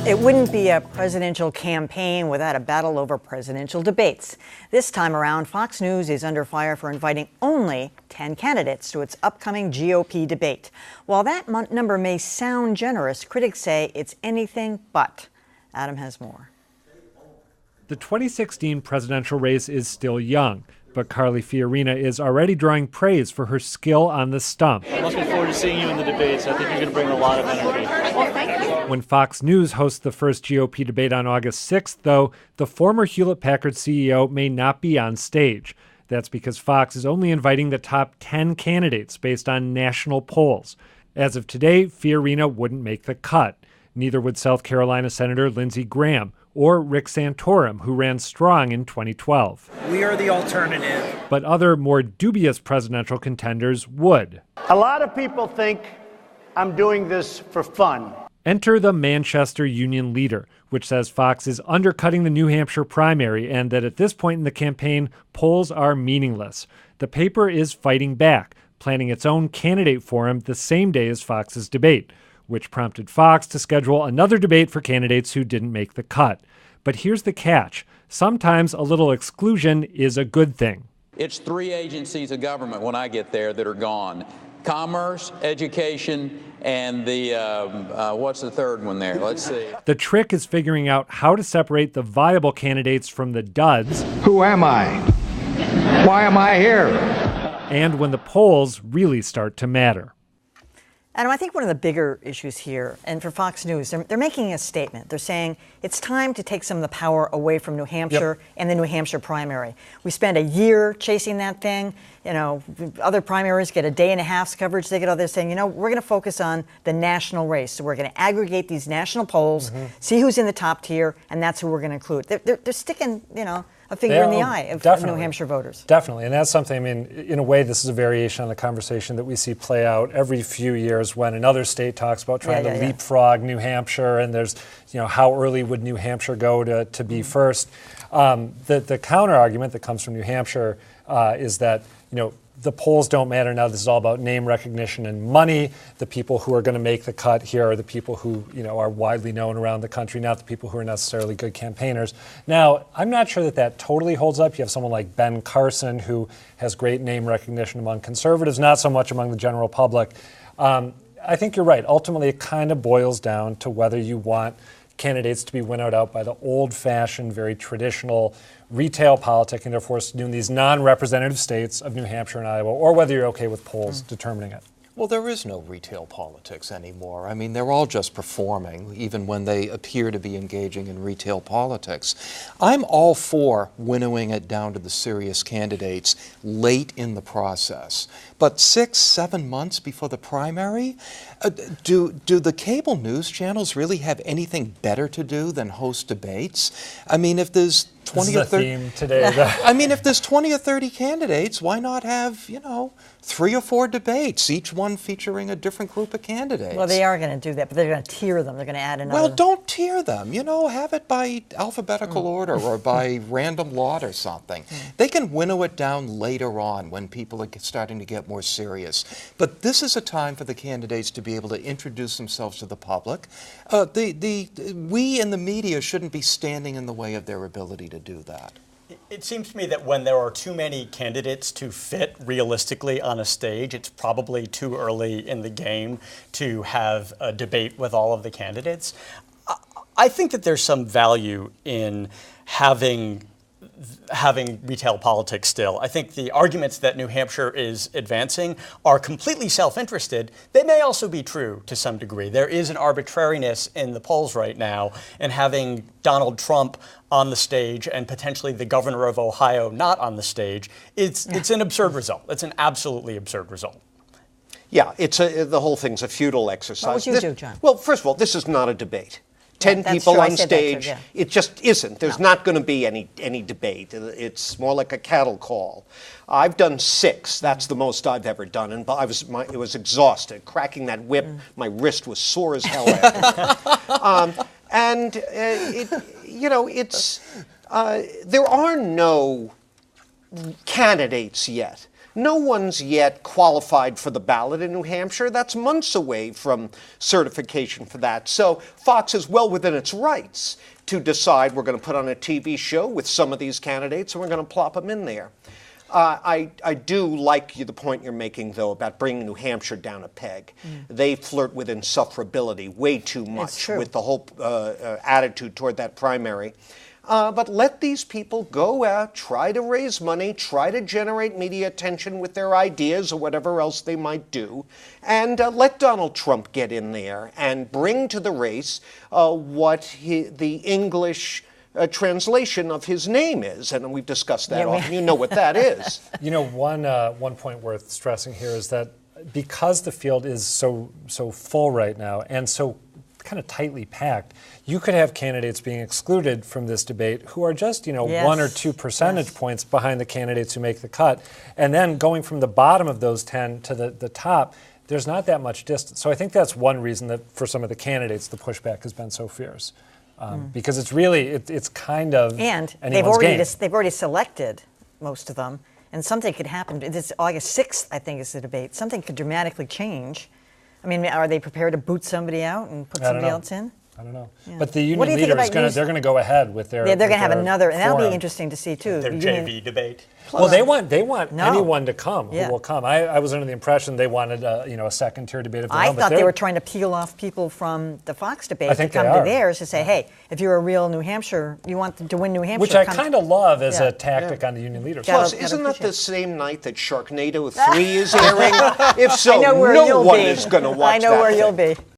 It wouldn't be a presidential campaign without a battle over presidential debates. This time around, Fox News is under fire for inviting only 10 candidates to its upcoming GOP debate. While that number may sound generous, critics say it's anything but. Adam has more. The 2016 presidential race is still young, but Carly Fiorina is already drawing praise for her skill on the stump. I'm looking forward to seeing you in the debates. I think you're going to bring a lot of energy. Well, thank you. When Fox News hosts the first GOP debate on August 6th, though, the former Hewlett-Packard CEO may not be on stage. That's because Fox is only inviting the top 10 candidates based on national polls. As of today, Fiorina wouldn't make the cut. Neither would South Carolina Senator Lindsey Graham or Rick Santorum, who ran strong in 2012. We are the alternative. But other, more dubious presidential contenders would. A lot of people think I'm doing this for fun. Enter the Manchester Union Leader, which says Fox is undercutting the New Hampshire primary and that at this point in the campaign, polls are meaningless. The paper is fighting back, planning its own candidate forum the same day as Fox's debate, which prompted Fox to schedule another debate for candidates who didn't make the cut. But here's the catch. Sometimes a little exclusion is a good thing. It's 3 agencies of government when I get there that are gone. Commerce, education, and the, what's the third one there? Let's see. The trick is figuring out how to separate the viable candidates from the duds. Who am I? Why am I here? And when the polls really start to matter. Adam, I think one of the bigger issues here, and for Fox News, they're making a statement. They're saying it's time to take some of the power away from New Hampshire and the New Hampshire primary. We spend a year chasing that thing. You know, other primaries get a day and a half's coverage. They get all this saying, you know, we're going to focus on the national race. So we're going to aggregate these national polls, see who's in the top tier, and that's who we're going to include. They're sticking, you know, a finger in the eye of New Hampshire voters. Definitely, and that's something, I mean, in a way, this is a variation on the conversation that we see play out every few years when another state talks about trying to leapfrog New Hampshire, and there's, you know, how early would New Hampshire go to be first? The counter argument that comes from New Hampshire is that, you know, the polls don't matter now. This is all about name recognition and money. The people who are going to make the cut here are the people who, you know, are widely known around the country, not the people who are necessarily good campaigners. Now, I'm not sure that totally holds up. You have someone like Ben Carson, who has great name recognition among conservatives, not so much among the general public. I think you're right. Ultimately, it kind of boils down to whether you want candidates to be winnowed out by the old-fashioned, very traditional retail politic, and therefore in these non-representative states of New Hampshire and Iowa, or whether you're okay with polls determining it. Well, there is no retail politics anymore. I mean, they're all just performing, even when they appear to be engaging in retail politics. I'm all for winnowing it down to the serious candidates late in the process. But 6-7 months before the primary, do the cable news channels really have anything better to do than host debates? I mean, if there's 20 or 30 theme today. I mean, if there's 20 or 30 candidates, why not have, you know, 3 or 4 debates, each one featuring a different group of candidates? Well, they are going to do that, but they're going to tier them. They're going to add another. Well, don't tier them. You know, have it by alphabetical order or by random lot or something. They can winnow it down later on when people are starting to get more serious. But this is a time for the candidates to be able to introduce themselves to the public. We in the media shouldn't be standing in the way of their ability to do that. It seems to me that when there are too many candidates to fit realistically on a stage, it's probably too early in the game to have a debate with all of the candidates. I think that there's some value in having retail politics still. I think the arguments that New Hampshire is advancing are completely self-interested. They may also be true to some degree. There is an arbitrariness in the polls right now, and having Donald Trump on the stage and potentially the governor of Ohio not on the stage, it's an absurd result. It's an absolutely absurd result. Yeah, the whole thing's a futile exercise. What would you do, John? Well, first of all, this is not a debate. 10 people on stage, it just isn't. There's not going to be any debate. It's more like a cattle call. I've done 6. That's the most I've ever done, and it was exhausted. Cracking that whip, my wrist was sore as hell after. There are no candidates yet No one's yet qualified for the ballot in New Hampshire. That's months away from certification for that. So Fox is well within its rights to decide we're going to put on a TV show with some of these candidates and we're going to plop them in there. I do like the point you're making, though, about bringing New Hampshire down a peg. They flirt with insufferability way too much with the whole attitude toward that primary. But let these people go out, try to raise money, try to generate media attention with their ideas or whatever else they might do, and let Donald Trump get in there and bring to the race what the English translation of his name is, and we've discussed that often. You know what that is. You know, one point worth stressing here is that because the field is so full right now and so kind of tightly packed, you could have candidates being excluded from this debate who are just, 1 or 2 percentage points behind the candidates who make the cut, and then going from the bottom of those 10 to the top, there's not that much distance. So I think that's one reason that for some of the candidates the pushback has been so fierce. Because it's really, it's kind of and anyone's game. they've already selected most of them, and something could happen. This August 6th, I think, is the debate. Something could dramatically change. I mean, are they prepared to boot somebody out and put somebody else in? I don't know. Yeah. But the union leader they're going to go ahead with their. They're going to have another, and that'll forum. be interesting to see too. Their JV debate. Well, they want anyone to come who will come. I was under the impression they wanted a second tier debate. I thought they were trying to peel off people from the Fox debate to come to theirs to say, hey, if you're a real New Hampshire, you want to win New Hampshire. Which I kind of love as a tactic on the union leaders. Plus, isn't that the same night that Sharknado 3 is airing? If so, no one is going to watch that. I know where you'll be.